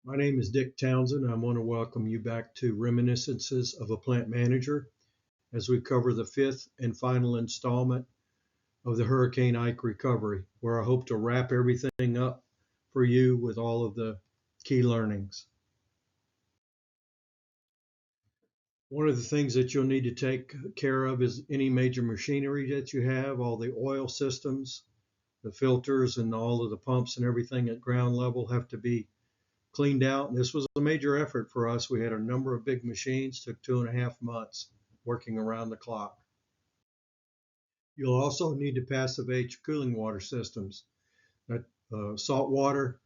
My name is Dick Townsend. I want to welcome you back to Reminiscences of a Plant Manager as we cover the fifth and final installment of the Hurricane Ike recovery, where I hope to wrap everything up for you with all of the key learnings. One of the things that you'll need to take care of is any major machinery that you have, all the oil systems, the filters, and all of the pumps and everything at ground level have to be cleaned out. This was a major effort for us. We had a number of big machines, took 2.5 months working around the clock. You'll also need to passivate cooling water systems. That salt water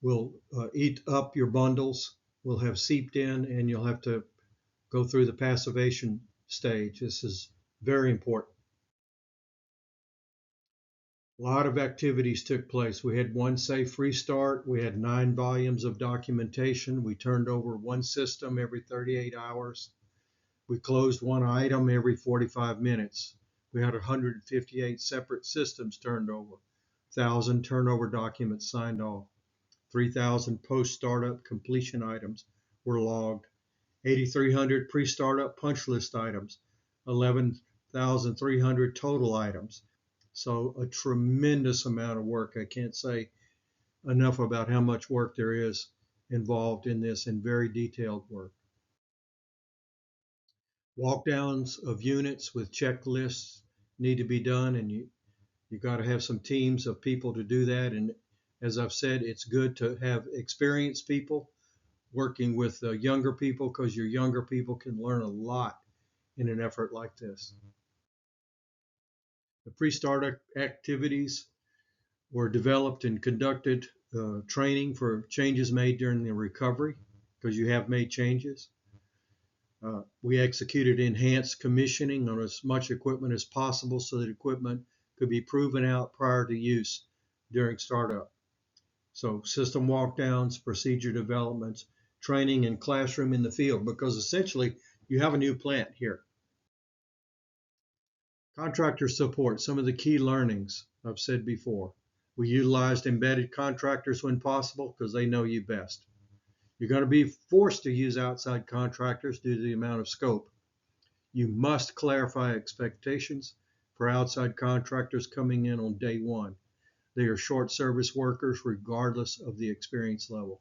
will eat up your bundles, will have seeped in, and you'll have to go through the passivation stage. This is very important. A lot of activities took place. We had one safe restart. We had 9 volumes of documentation. We turned over one system every 38 hours. We closed one item every 45 minutes. We had 158 separate systems turned over, 1,000 turnover documents signed off, 3,000 post-startup completion items were logged, 8,300 pre-startup punch list items, 11,300 total items. So a tremendous amount of work. I can't say enough about how much work there is involved in this and very detailed work. Walkdowns of units with checklists need to be done, and you got to have some teams of people to do that. And as I've said, it's good to have experienced people working with younger people because your younger people can learn a lot in an effort like this. The pre-start activities were developed and conducted training for changes made during the recovery because you have made changes. We executed enhanced commissioning on as much equipment as possible so that equipment could be proven out prior to use during startup. So system walkdowns, procedure developments, training and classroom in the field, because essentially you have a new plant here. Contractor support, some of the key learnings I've said before. We utilized embedded contractors when possible because they know you best. You're going to be forced to use outside contractors due to the amount of scope. You must clarify expectations for outside contractors coming in on day one. They are short service workers regardless of the experience level.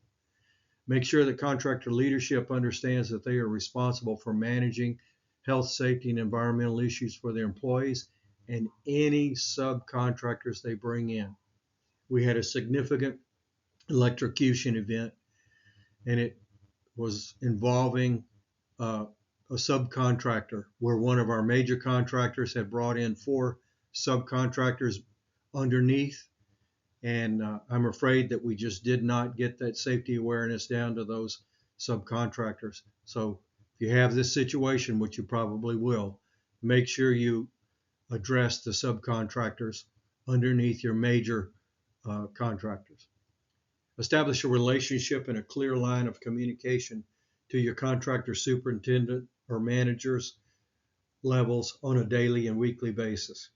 Make sure that contractor leadership understands that they are responsible for managing health, safety, and environmental issues for their employees and any subcontractors they bring in. We had a significant electrocution event, and it was involving a subcontractor where one of our major contractors had brought in 4 subcontractors underneath. And I'm afraid that we just did not get that safety awareness down to those subcontractors. So if you have this situation, which you probably will, make sure you address the subcontractors underneath your major contractors. Establish a relationship and a clear line of communication to your contractor superintendent or managers levels on a daily and weekly basis.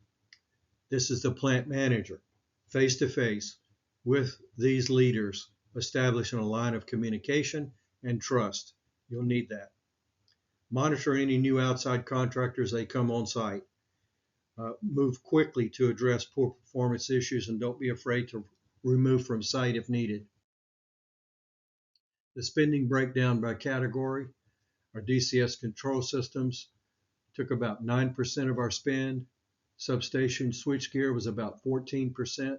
This is the plant manager, face to face with these leaders, establishing a line of communication and trust. You'll need that. Monitor any new outside contractors they come on site. Move quickly to address poor performance issues and don't be afraid to remove from site if needed. The spending breakdown by category. Our DCS control systems took about 9% of our spend. Substation switchgear was about 14%.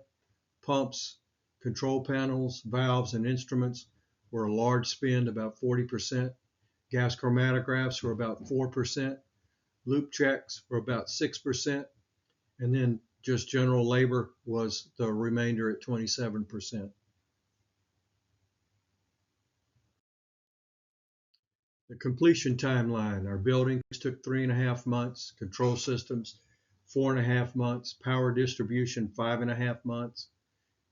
Pumps, control panels, valves, and instruments were a large spend, about 40%. Gas chromatographs were about 4%. Loop checks were about 6%. And then just general labor was the remainder at 27%. The completion timeline, our buildings took 3.5 months, control systems 4.5 months, power distribution 5.5 months,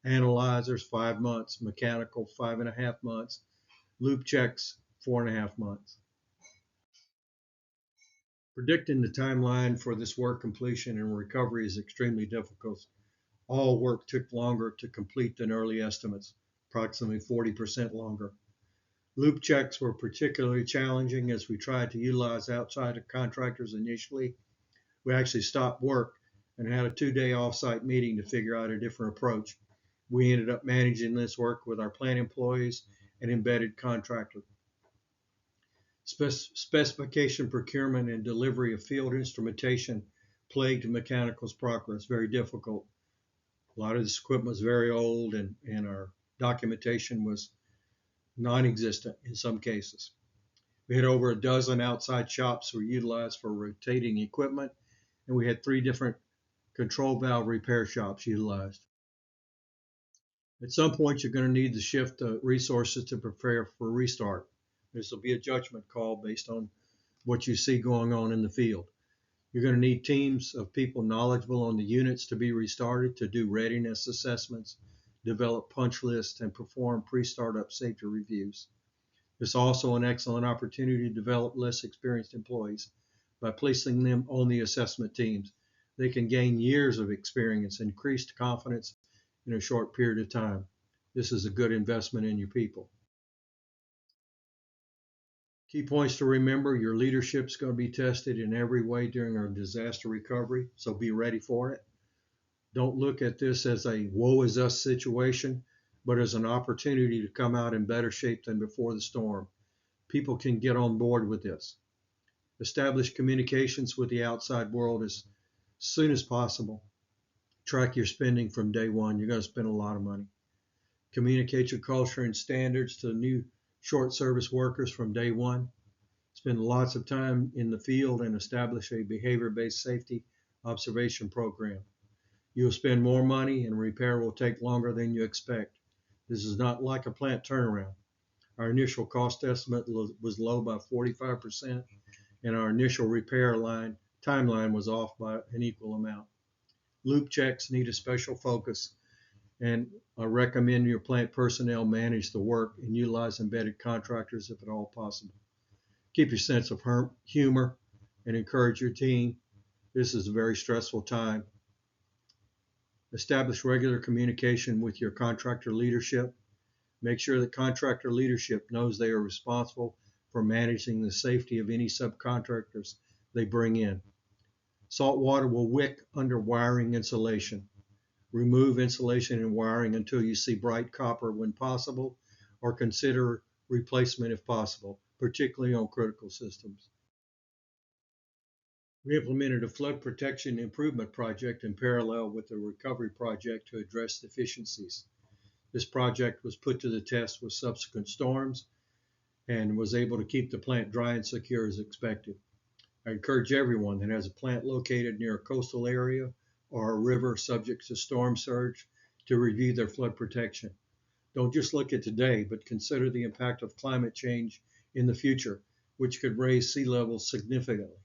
analyzers 5 months, mechanical 5.5 months, loop checks 4.5 months. Predicting the timeline for this work completion and recovery is extremely difficult. All work took longer to complete than early estimates, approximately 40% longer. Loop checks were particularly challenging as we tried to utilize outside contractors initially. We actually stopped work and had a 2-day offsite meeting to figure out a different approach. We ended up managing this work with our plant employees and embedded contractor. Specification procurement and delivery of field instrumentation plagued mechanical's progress, very difficult. A lot of this equipment was very old and our documentation was non-existent in some cases. We had over a dozen outside shops were utilized for rotating equipment, and we had 3 different control valve repair shops utilized. At some point, you're going to need to shift resources to prepare for restart. This will be a judgment call based on what you see going on in the field. You're going to need teams of people knowledgeable on the units to be restarted to do readiness assessments, develop punch lists, and perform pre-startup safety reviews. It's also an excellent opportunity to develop less experienced employees. By placing them on the assessment teams, they can gain years of experience and increased confidence in a short period of time. This is a good investment in your people. Key points to remember: your leadership is going to be tested in every way during our disaster recovery, so be ready for it. Don't look at this as a woe is us situation, but as an opportunity to come out in better shape than before the storm. People can get on board with this. Establish communications with the outside world as soon as possible. Track your spending from day one. You're going to spend a lot of money. Communicate your culture and standards to new short service workers from day one. Spend lots of time in the field and establish a behavior-based safety observation program. You will spend more money and repair will take longer than you expect. This is not like a plant turnaround. Our initial cost estimate was low by 45%, and our initial repair timeline was off by an equal amount. Loop checks need a special focus, and I recommend your plant personnel manage the work and utilize embedded contractors if at all possible. Keep your sense of humor and encourage your team. This is a very stressful time. Establish regular communication with your contractor leadership. Make sure that contractor leadership knows they are responsible for managing the safety of any subcontractors they bring in. Salt water will wick under wiring insulation. Remove insulation and wiring until you see bright copper when possible, or consider replacement if possible, particularly on critical systems. We implemented a flood protection improvement project in parallel with the recovery project to address deficiencies. This project was put to the test with subsequent storms and was able to keep the plant dry and secure as expected. I encourage everyone that has a plant located near a coastal area or a river subject to storm surge to review their flood protection. Don't just look at today, but consider the impact of climate change in the future, which could raise sea levels significantly.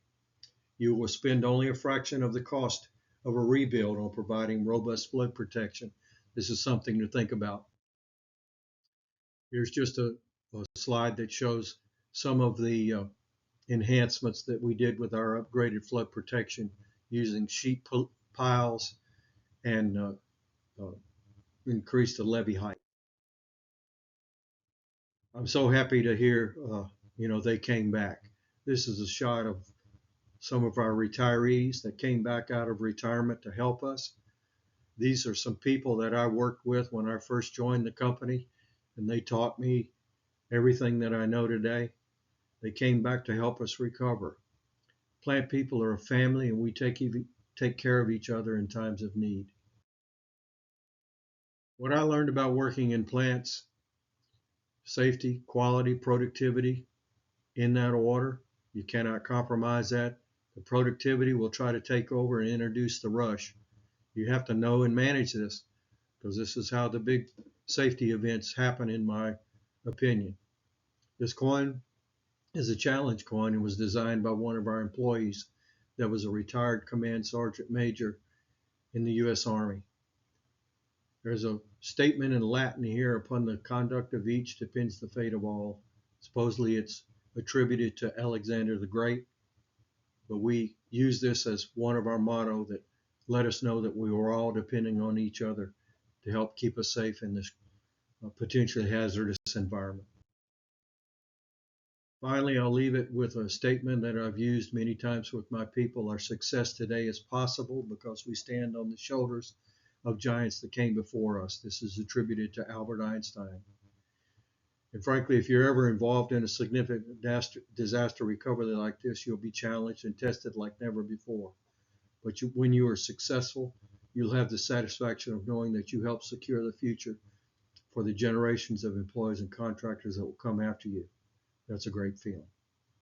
You will spend only a fraction of the cost of a rebuild on providing robust flood protection. This is something to think about. Here's just a slide that shows some of the enhancements that we did with our upgraded flood protection using sheet piles and increased the levee height. I'm so happy to hear, they came back. This is a shot of some of our retirees that came back out of retirement to help us. These are some people that I worked with when I first joined the company, and they taught me everything that I know today. They came back to help us recover. Plant people are a family, and we take care of each other in times of need. What I learned about working in plants: safety, quality, productivity, in that order. You cannot compromise that. The productivity will try to take over and introduce the rush. You have to know and manage this, because this is how the big safety events happen, in my opinion. This coin is a challenge coin and was designed by one of our employees that was a retired command sergeant major in the U.S. Army. There's a statement in Latin here: upon the conduct of each depends the fate of all. Supposedly it's attributed to Alexander the Great, but we use this as one of our motto that let us know that we were all depending on each other to help keep us safe in this potentially hazardous environment. Finally, I'll leave it with a statement that I've used many times with my people. Our success today is possible because we stand on the shoulders of giants that came before us. This is attributed to Albert Einstein. And frankly, if you're ever involved in a significant disaster recovery like this, you'll be challenged and tested like never before. But when you are successful, you'll have the satisfaction of knowing that you helped secure the future for the generations of employees and contractors that will come after you. That's a great feeling.